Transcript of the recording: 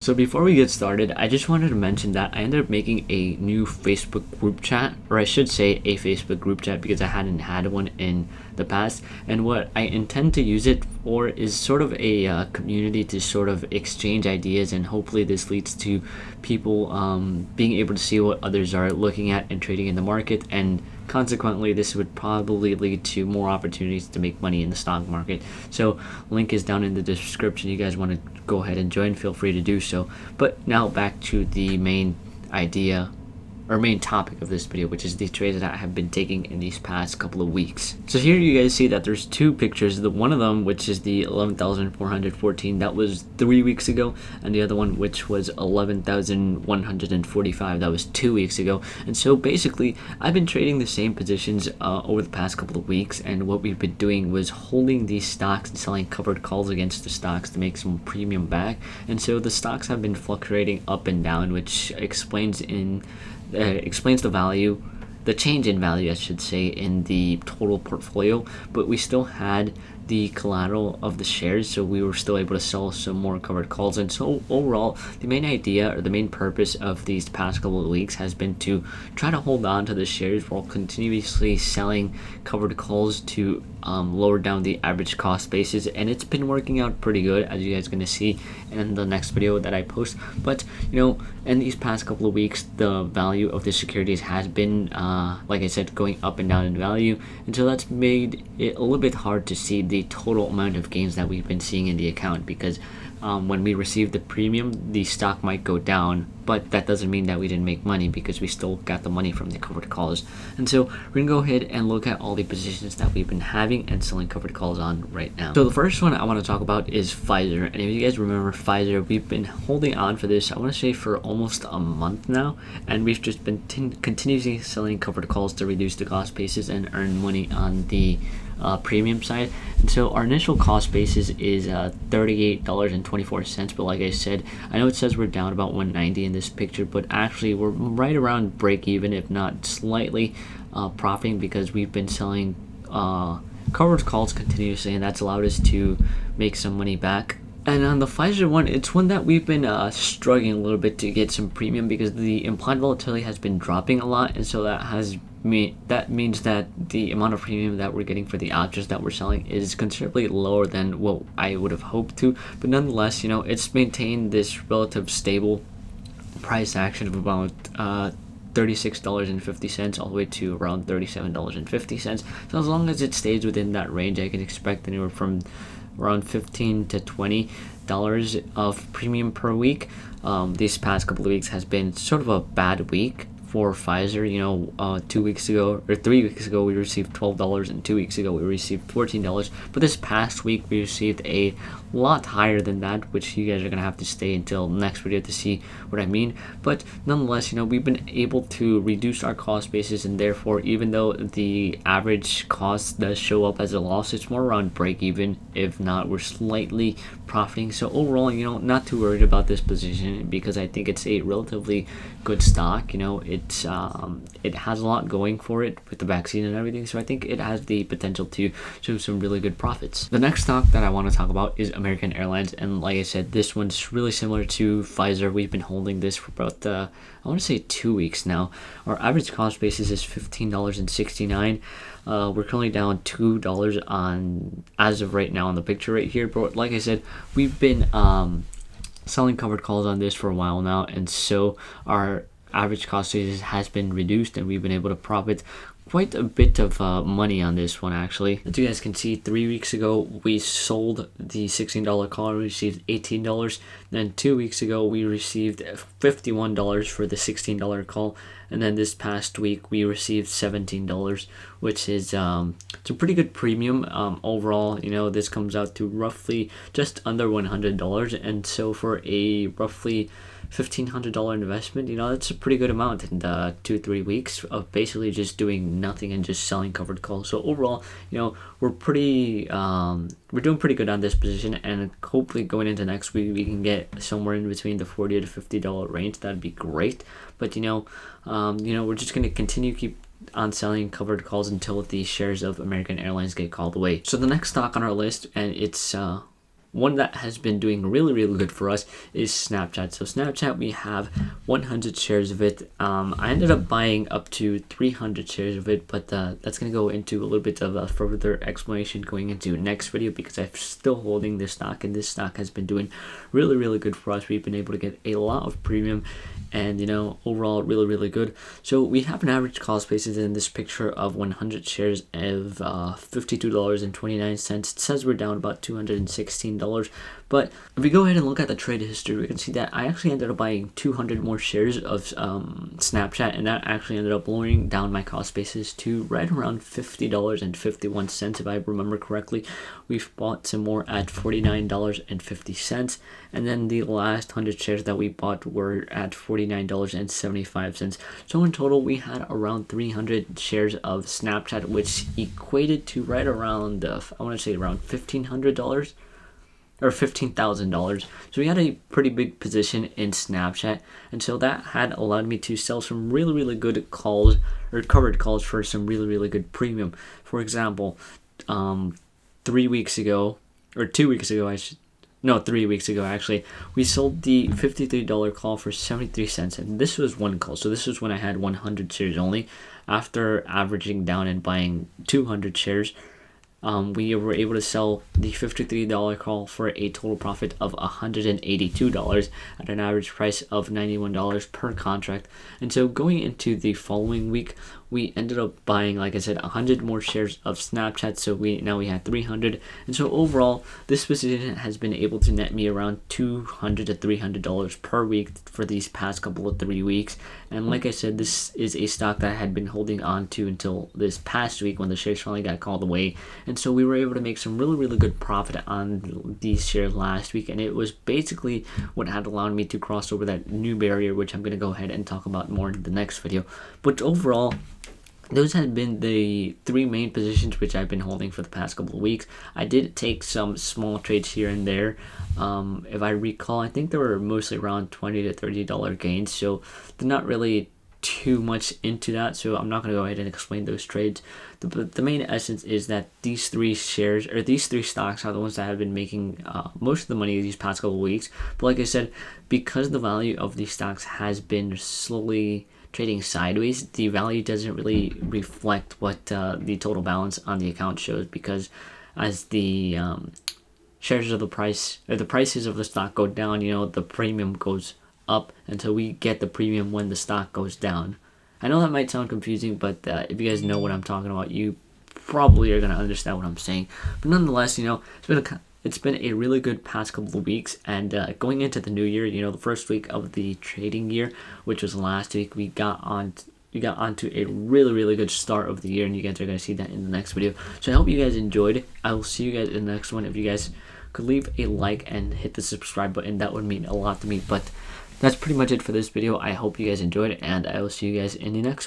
So before we get started, I just wanted to mention that I ended up making a new Facebook group chat, or I should say a Facebook group chat because I hadn't had one in the past. And what I intend to use it for is sort of a community to sort of exchange ideas, and hopefully this leads to people being able to see what others are looking at and trading in the market, and consequently this would probably lead to more opportunities to make money in the stock market. So link is down in the description. You guys want to go ahead and join, feel free to do so. But now back to the main idea or main topic of this video, which is the trades that I have been taking in these past couple of weeks. So here you guys see that there's two pictures. The one of them, which is the 11,414, that was 3 weeks ago, and the other one, which was 11,145, that was 2 weeks ago. And so basically I've been trading the same positions over the past couple of weeks, and what we've been doing was holding these stocks and selling covered calls against the stocks to make some premium back. And so the stocks have been fluctuating up and down, which explains the value, the change in value, I should say, in the total portfolio. But we still had the collateral of the shares, so we were still able to sell some more covered calls. And so overall, the main idea or the main purpose of these past couple of weeks has been to try to hold on to the shares while continuously selling covered calls to lower down the average cost basis, and it's been working out pretty good, as you guys are going to see in the next video that I post. But in these past couple of weeks, the value of the securities has been like I said, going up and down in value, and so that's made it a little bit hard to see the total amount of gains that we've been seeing in the account, because when we receive the premium, the stock might go down, but that doesn't mean that we didn't make money, because we still got the money from the covered calls. And so we're gonna go ahead and look at all the positions that we've been having and selling covered calls on right now. So the first one I want to talk about is Pfizer, and if you guys remember Pfizer, we've been holding on for this, I want to say, for almost a month now, and we've just been continuously selling covered calls to reduce the cost basis and earn money on the premium side. And so our initial cost basis is $38.24, but like I said, I know it says we're down about 190 in this picture, but actually we're right around break even, if not slightly profiting, because we've been selling covered calls continuously, and that's allowed us to make some money back. And on the Pfizer one, it's one that we've been struggling a little bit to get some premium, because the implied volatility has been dropping a lot, and so that means that the amount of premium that we're getting for the options that we're selling is considerably lower than what I would have hoped to. But nonetheless, it's maintained this relative stable price action of about $36.50 all the way to around $37.50. So as long as it stays within that range, I can expect anywhere from around $15 to $20 of premium per week. These past couple of weeks has been sort of a bad week for Pfizer. 2 weeks ago or 3 weeks ago we received $12, and 2 weeks ago we received $14. But this past week we received a lot higher than that, which you guys are gonna have to stay until next video to see what I mean. But nonetheless, we've been able to reduce our cost basis, and therefore, even though the average cost does show up as a loss, it's more around break even. If not, we're slightly profiting. So overall, not too worried about this position, because I think it's a relatively good stock. It has a lot going for it with the vaccine and everything, so I think it has the potential to show some really good profits. The next stock that I want to talk about is American Airlines, and like I said, this one's really similar to Pfizer. We've been holding this for about I want to say 2 weeks now. Our average cost basis is $15.69. We're currently down $2 on as of right now on the picture right here, but like I said, we've been selling covered calls on this for a while now, and so our average cost basis has been reduced, and we've been able to profit quite a bit of money on this one, actually. As you guys can see, 3 weeks ago we sold the $16 call, we received $18. Then 2 weeks ago we received $51 for the $16 call, and then this past week we received $17, which is it's a pretty good premium. Overall, this comes out to roughly just under $100, and so for a roughly $1,500 investment, that's a pretty good amount in 2-3 weeks of basically just doing nothing and just selling covered calls. So overall, we're doing pretty good on this position, and hopefully going into next week we can get somewhere in between the $40 to $50 range. That'd be great. But we're just gonna continue keep on selling covered calls until the shares of American Airlines get called away. So the next stock on our list, and it's one that has been doing really good for us is Snapchat. So Snapchat, we have 100 shares of it. I ended up buying up to 300 shares of it, but that's going to go into a little bit of a further explanation going into next video, because I'm still holding this stock, and this stock has been doing really good for us. We've been able to get a lot of premium, and overall really good. So we have an average cost basis in this picture of 100 shares of $52.29. It says we're down about $216, but if we go ahead and look at the trade history, we can see that I actually ended up buying 200 more shares of Snapchat, and that actually ended up lowering down my cost basis to right around $50.51, if I remember correctly. We've bought some more at $49.50, and then the last 100 shares that we bought were at $49.75. So in total, we had around 300 shares of Snapchat, which equated to right around I want to say around $1,500 or $15,000. So we had a pretty big position in Snapchat, and so that had allowed me to sell some really good calls, or covered calls, for some really good premium. For example, 3 weeks ago, or 2 weeks ago, 3 weeks ago actually, we sold the $53 call for 73 cents, and this was one call. So this was when I had 100 shares only. After averaging down and buying 200 shares, we were able to sell the $53 call for a total profit of $182 at an average price of $91 per contract. And so going into the following week, we ended up buying, like I said, 100 more shares of Snapchat. So now we had 300. And so overall, this position has been able to net me around $200 to $300 per week for these past couple of 3 weeks. And like I said, this is a stock that I had been holding on to until this past week when the shares finally got called away. And so we were able to make some really good profit on these shares last week. And it was basically what had allowed me to cross over that new barrier, which I'm going to go ahead and talk about more in the next video. But overall, those had been the three main positions which I've been holding for the past couple of weeks. I did take some small trades here and there. If I recall, I think they were mostly around $20 to $30 gains, so they're not really too much into that, so I'm not going to go ahead and explain those trades. The main essence is that these three shares, or these three stocks, are the ones that have been making most of the money these past couple of weeks. But like I said, because the value of these stocks has been slowly trading sideways, the value doesn't really reflect what the total balance on the account shows, because as the shares of the price, or the prices of the stock go down, the premium goes up, and so we get the premium when the stock goes down. I know that might sound confusing, but if you guys know what I'm talking about, you probably are going to understand what I'm saying. But nonetheless, it's been a really good past couple of weeks, and going into the new year, the first week of the trading year, which was last week, we got onto a really good start of the year, and you guys are going to see that in the next video. So I hope you guys enjoyed. I will see you guys in the next one. If you guys could leave a like and hit the subscribe button, that would mean a lot to me. But that's pretty much it for this video. I hope you guys enjoyed it, and I will see you guys in the next one.